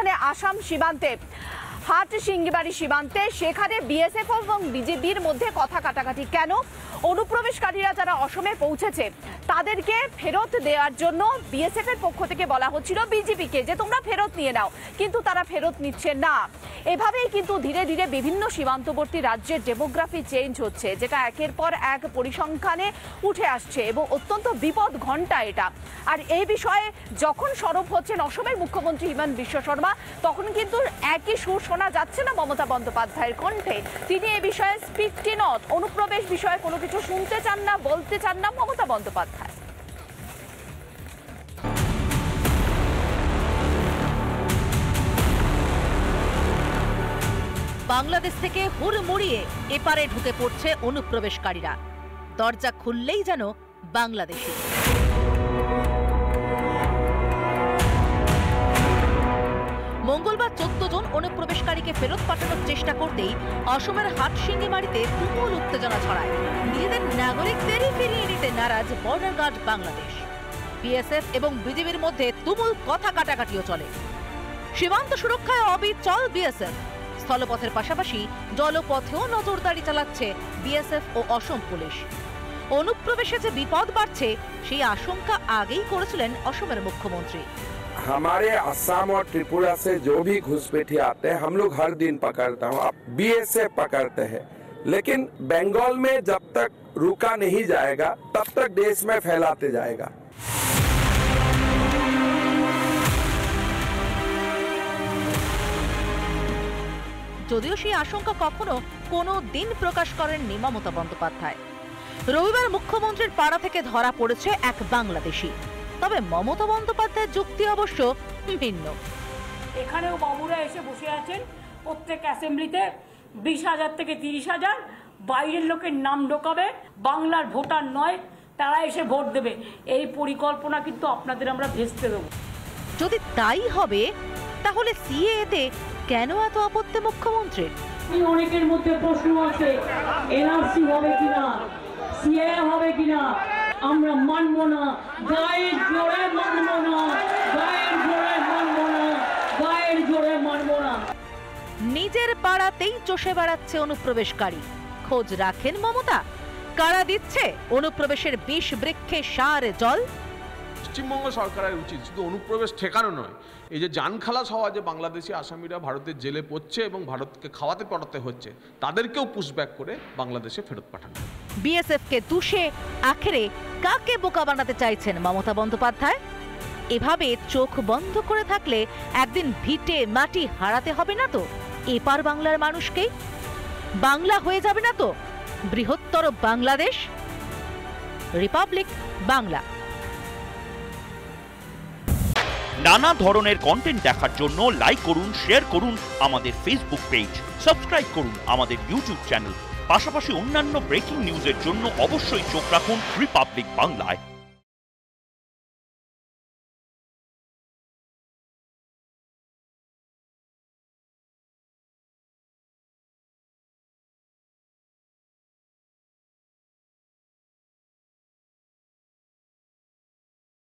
যেখানে আসাম সীমান্তে হাটশিঙ্গিবাড়ি সীমান্তে সেখানে বিএসএফ এবং বিজেপির মধ্যে কথা কাটাকাটি কেন? অনুপ্রবেশকারীরা যারা অসমে পৌঁছেছে তাদেরকে ফেরত দেওয়ার জন্য বিএসএফ এর পক্ষ থেকে বলা হচ্ছিল বিজেপিকে যে তোমরা ফেরত নিয়ে নাও, কিন্তু তারা ফেরত নিচ্ছে না। এভাবেই কিন্তু ধীরে ধীরে বিভিন্ন সীমান্তবর্তী রাজ্যের ডেমোগ্রাফি চেঞ্জ হচ্ছে, যেটা একের পর এক পরিসংখ্যানে উঠে আসছে এবং অত্যন্ত বিপদ ঘণ্টা এটা। আর এই বিষয়ে যখন সরব হচ্ছেন অসমের মুখ্যমন্ত্রী হিমন্ত বিশ্ব শর্মা, তখন কিন্তু একই সুর শোনা যাচ্ছে না মমতা বন্দ্যোপাধ্যায়ের কণ্ঠে। তিনি এ বিষয়ে স্পিকটি নট, অনুপ্রবেশ বিষয়ে কোনো কিছু শুনতে চান না, বলতে চান না মমতা বন্দ্যোপাধ্যায়। বাংলাদেশ থেকে হুড়মুড়িয়ে এপারে ঢুকে পড়ছে অনুপ্রবেশকারীরা। দরজা খুললেই যেন বাংলাদেশি। মঙ্গলবার 14 জন অনুপ্রবেশকারীকে ফেরত পাঠানোর চেষ্টা করতেই অসমের হাটশিঙ্গিবাড়িতে তুমুল উত্তেজনা ছড়ায়। নিজেদের নাগরিকদেরই ফিরিয়ে নিতে নারাজ বর্ডার গার্ড বাংলাদেশ। বিএসএফ এবং বিজেপির মধ্যে তুমুল কথা কাটাকাটিও চলে। সীমান্ত সুরক্ষায় অবিচল বিএসএফ। স্থলপথের পাশাপাশি জলপথেও নজরদারি চালাচ্ছে বিএসএফ ও অসম পুলিশ। অনুপ্রবেশে যে বিপদ বাড়ছে সেই আশঙ্কা আগেই করেছিলেন অসমের মুখ্যমন্ত্রী। हमारे असम और त्रिपुरा से जो भी घुसपैठी आते हैं हम लोग हर दिन पकड़ते हैं, अब बीएसएफ पकड़ते हैं, लेकिन बंगाल में जब तक रुका नहीं जाएगा तब तक देश में फैलाते जाएगा। যদিও সেই আশঙ্কা কখনো কোনো দিন প্রকাশ করেননি মমতা বন্দ্যোপাধ্যায়। রবিবার মুখ্যমন্ত্রীর পাড়া থেকে ধরা পড়েছে এক বাংলাদেশি। তবে মমতা বন্দ্যোপাধ্যায়ের যুক্তি অবশ্য ভিন্ন। এখানেও বাবুরা এসে বসে আছেন, প্রত্যেক অ্যাসেম্বলিতে 20,000 থেকে 30,000 বাইরের লোকের নাম ঢোকাবে, বাংলার ভোটার নয়, তারা এসে ভোট দেবে। এই পরিকল্পনা কিন্তু আপনাদের আমরা ভেস্তে দেব। যদি তাই হবে তাহলে সিএএতে কেন এত আপত্তি মুখ্যমন্ত্রীর? অনেকের মধ্যে প্রশ্ন আছে, এনআরসি হবে কিনা, সিএএ হবে কিনা। আমরা মানব না, গায়ের জোরে মানব না, গায়ের জোরে মানব না, গায়ের জোরে মানব না। নিজের পাড়াতেই চষে বেড়াচ্ছে অনুপ্রবেশকারী। খোঁজ রাখেন মমতা? কারা দিচ্ছে অনুপ্রবেশের বিষ বৃক্ষে সার জল? পশ্চিমবঙ্গ সরকারের উচিত শুধু অনুপ্রবেশ ঠেকানো নয়, এই যে জান খালাস হওয়া যে বাংলাদেশি আসামিরা ভারতের জেলে পড়ছে এবং ভারতকে খাওয়াতে পড়াতে হচ্ছে, তাদেরকেও পুশব্যাক করে বাংলাদেশে ফেরত পাঠানো। বিএসএফকে দুষে আখেরে কাকে বোকা বানাতে চাইছেন মমতা বন্দ্যোপাধ্যায়? এভাবে চোখ বন্ধ করে থাকলে একদিন ভিটে মাটি হারাতে হবে না তো এপার বাংলার মানুষকেই? বাংলা হয়ে যাবে না তো বৃহত্তর বাংলাদেশ? রিপাবলিক বাংলা। নানা ধরনের কন্টেন্ট দেখার জন্য লাইক করুন, শেয়ার করুন আমাদের ফেসবুক পেজ, সাবস্ক্রাইব করুন আমাদের ইউটিউব চ্যানেল। পাশাপাশি অন্যান্য ব্রেকিং নিউজের জন্য অবশ্যই চোখ রাখুন রিপাবলিক বাংলায়।